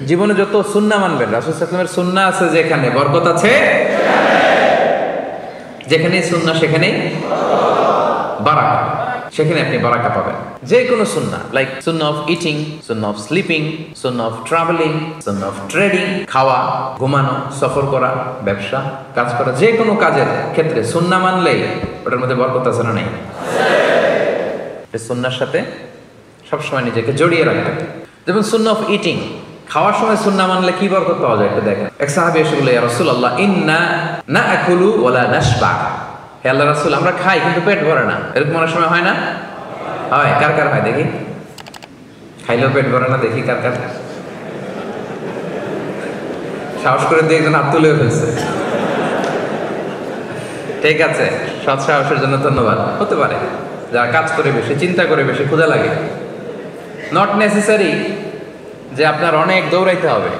জীবনে যত সুন্নাহ মানবেন, রাসূল সাল্লাল্লাহু আলাইহি ওয়াসাল্লামের সুন্নাহ আছে যেখানে বরকত আছে, যেখানেই সুন্নাহ সেখানেই বারাকা, সেখানে আপনি বারাকা পাবেন। যে কোনো সুন্নাহ, like Sunnah of eating, Sunnah of sleeping, Sunnah of travelling, Sunnah of trading, খাওয়া, ঘুমানো, সফর করা, ব্যবসা, কাজ করা, যে কোনো কাজের ক্ষেত্রে সুন্নাহ মানলেই ওটার মধ্যে বরকত আছে না নেই? সুন্নাহর সাথে সবসময় নিজেকে জড়িয়ে রাখবেন। যেমন সুন্নাহ অফ ইটিং, খাওয়ার সময় সুন্নাহ মানলে কি বরকত পাওয়া যায় একটু দেখেন। এক সাহাবী এসে বলে, ইয়া রাসূলুল্লাহ ইন্না নাআকুলু ওয়া লা নাশবা। হে আল্লাহর রাসূল, আমরা খাই কিন্তু পেট ভরে না। এরকম অনেক সময় হয় না? হয়। কার কার হয় দেখি? খাইলেও পেট ভরে না, দেখি কার কার। সাহস করে দিয়ে একজন হাত তুলে ফেলছে। ঠিক আছে, সৎ সাহসের জন্য ধন্যবাদ। হতে পারে যারা কাজ করে বেশি, চিন্তা করে বেশি, ক্ষুধা লাগে। নট নেসেসারি যে আপনার অনেক দৌড়াইতে হবে,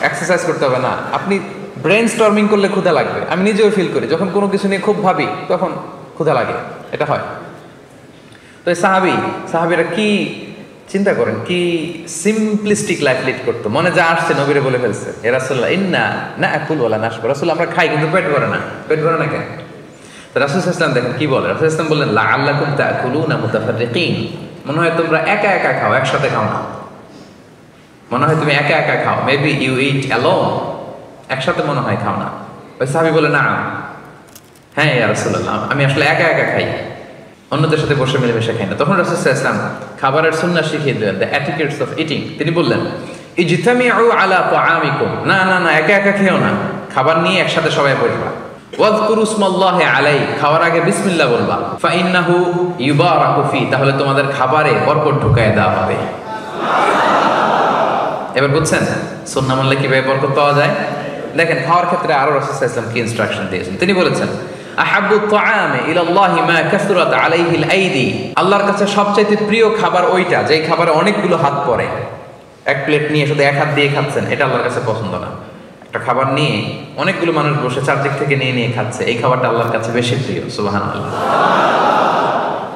এক্সারসাইজ করতে হবে না। আপনি ব্রেন স্টর্মিং করলে ক্ষুধা লাগবে। আমি নিজেও ফিল করি, যখন কোনো কিছু নিয়ে খুব ভাবি তখন ক্ষুধা লাগে, এটা হয়। তো এই সাহাবীরা কি চিন্তা করেন, কি সিম্পলিস্টিক লাইফ লিড করতো। মনে যা আসছে নবীরে বলে ফেলছে, হে রাসূলুল্লাহ ইন্না নাআকুলু ওয়া লা নাশবা। রাসূল, আমরা খাই কিন্তু পেট ভরে না। পেট ভরে না কেন? তো রাসূল সাল্লাল্লাহু আলাইহি ওয়াসাল্লাম দেখেন কি বলে। রাসূল সাল্লাল্লাহু আলাইহি ওয়াসাল্লাম বললেন, লাআল্লাকুম তাআকুলুনা মুতাফাররিকিন। মনে হয় তোমরা একা একা খাও, একসাথে খাও না। মনে হয় তুমি একা একা খাও, মেবি ইউ ইট অ্যালোন, একসাথে মনে হয় খাও না। ওই সাহাবী বলে, না হ্যাঁ ইয়া রাসূলুল্লাহ, আমি আসলে একা একা খাই, অন্যদের সাথে বসে মিলেমিশে খাই না। তখন রাসূল সাল্লাল্লাহু আলাইহি ওয়াসাল্লাম খাবারের সুন্নাহ শিখিয়ে দিলেন, দ্য এটিকেটস অফ ইটিং। তিনি বললেন, ইজতামিউ আলা তাআমিকুম, না না না, একা একা খেও না, খাবার নিয়ে একসাথে সবাই বসবা। ওয়াযকুরু ইসমাল্লাহি আলাইহি, খাওয়ার আগে বিসমিল্লাহ বলবা। ফাইন্নাহু ইউবারাকু ফি, তাহলে তোমাদের খাবারে বরকত ঢুকায় দেওয়া হবে। এবার বুঝছেন সুন্নাহ মানলে কিভাবে বরকত পাওয়া যায়? দেখেন খাওয়ার ক্ষেত্রে আরো রাসূল সাল্লাল্লাহু আলাইহি ওয়াসাল্লাম কি ইনস্ট্রাকশন দিয়েছেন। তিনি বলেছেন, আহাব্বু তাআমি ইলাল্লাহি মা কাসরাত আলাইহিল আইদি। আল্লাহর কাছে সবচেয়ে প্রিয় খাবার ওইটা যেই খাবারে অনেকগুলো হাত পড়ে। এক প্লেট নিয়ে শুধু এক হাত দিয়ে খাচ্ছেন, এটা আল্লাহর কাছে পছন্দ না। একটা খাবার নিয়ে অনেকগুলো মানুষ বসে চারদিক থেকে নিয়ে নিয়ে খাচ্ছে, এই খাবারটা আল্লাহর কাছে বেশি প্রিয়। সুবহানাল্লাহ।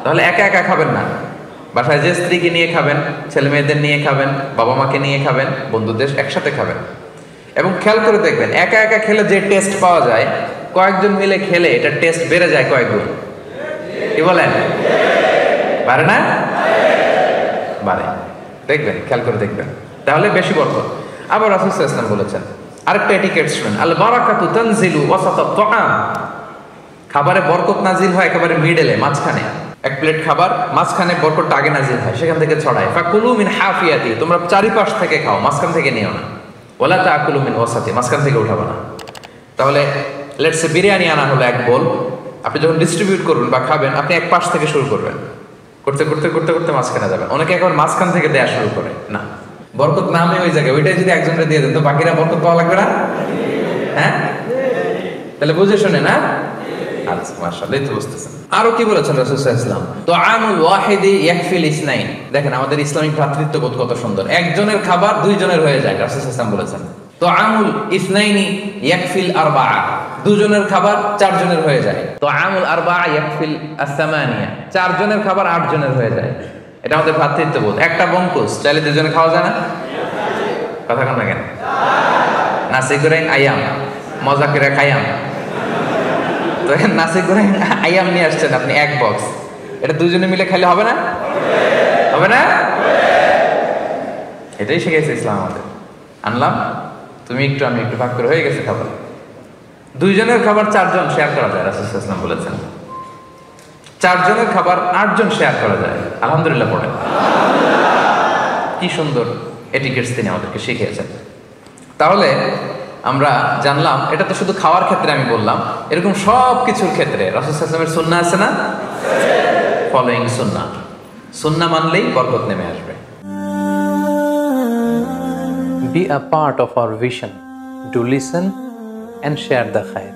তাহলে একা একা খাবেন না, বাসায় যে স্ত্রীকে নিয়ে খাবেন, ছেলে মেয়েদের নিয়ে খাবেন, বাবা মাকে নিয়ে খাবেন, বন্ধুদের একসাথে খাবেন। এবং খেয়াল করে দেখবেন, একা একা খেলে যে টেস্ট পাওয়া যায়, কয়েকজন মিলে খেলে এটা টেস্ট বেড়ে যায় কয়েক গুণ। কি বলেন? বাড়ে না? বাড়ে। দেখবেন, খেয়াল করে দেখবেন, তাহলে বেশি বরকত। আবার রাসূল সাল্লাল্লাহু আলাইহি ওয়াসাল্লাম বলেছেন আরেকটা এটিকেট শুনেন, আল বারাকাতু তানজিলু ওয়াসাতাত তাআম। খাবারে বরকত নাজিল হয় একেবারে মিডলে, মাঝখানে। এক প্লেট খাবার, মাঝখানে বরকতটা আগে নাজিল হয়, সেখান থেকে ছড়ায়। ফাকুলু মিন হাফিয়াতি, তোমরা চারিপাশ থেকে খাও, মাঝখান থেকে নিও না। ওয়ালা তাআকুলু মিন ওয়াসাতি, মাঝখান থেকে উঠাবে না। তাহলে লেটস সে বিরিয়ানি আনা হলো এক বোল, আপনি যখন ডিস্ট্রিবিউট করবেন বা খাবেন, আপনি এক পাশ থেকে শুরু করবেন, করতে করতে করতে করতে মাঝখানে যাবেন। অনেকে একবার মাঝখান থেকে দেয়া শুরু করে, না, বরকত নামে ওই জায়গায়, ওইটাই যদি একজনকে দিয়ে দেন তো বাকিরা বরকত পাওয়া লাগবে না? হ্যাঁ, তাহলে বুঝে শুনে না? আচ্ছা, মাশাআল্লাহ, তো বুঝতেছেন। আরো কি বলেছেন রাসূল সাল্লাল্লাহু আলাইহি ওয়াসাল্লাম, তুআমুল ওয়াহিদি ইয়াকফিল ইসনাইন। দেখেন আমাদের ইসলামিক ভ্রাতৃত্ববোধ কত সুন্দর। একজনের খাবার দুইজনের হয়ে যায়, রাসূল সাল্লাল্লাহু আলাইহি ওয়াসাল্লাম বলেছেন। তুআমুল ইসনাইনি ইয়াকফিল আরবাআ, দুজনের খাবার চারজনের হয়ে যায়। তুআমুল আরবাআ ইয়াকফিল আস-সামানিয়া, চারজনের খাবার আটজনের হয়ে যায়। এটা আমাদের ভ্রাতৃত্ববোধ। একটা বঙ্কুস চাইলে দুজনে খাওয়া যায় না? কথা কন না কেন? নাসি গোরেং আয়াম, মজা করে খাইয়াম। তো নাসি গোরেং আয়াম নিয়ে আসছেন আপনি এক বক্স, এটা দুজনে মিলে খাইলে হবে না? হবে না? এটাই শিখেছে ইসলাম আমাদের। আনলাম, তুমি একটু আমি একটু, ভাগ করে হয়ে গেছে খাবার। দুইজনের খাবার চারজন শেয়ার করা যায়, রাসূল সাল্লাল্লাহু আলাইহি ওয়াসাল্লাম বলেছেন। চারজনের খাবার আটজন শেয়ার করা যায়। আলহামদুলিল্লাহ পড়েন। কি সুন্দর এটিকেটস তিনি আমাদেরকে শিখিয়েছেন। তাহলে আমরা জানলাম, এটা তো শুধু খাওয়ার ক্ষেত্রে আমি বললাম, এরকম সব কিছুর ক্ষেত্রে রাসূল সাল্লাল্লাহু আলাইহি ওয়াসাল্লামের সুন্নাহ আছে না? ফলোইং সুন্নাহ, সুন্নাহ মানলেই বরকত নেমে আসবে। Be a part of our vision. Do listen and share the khair.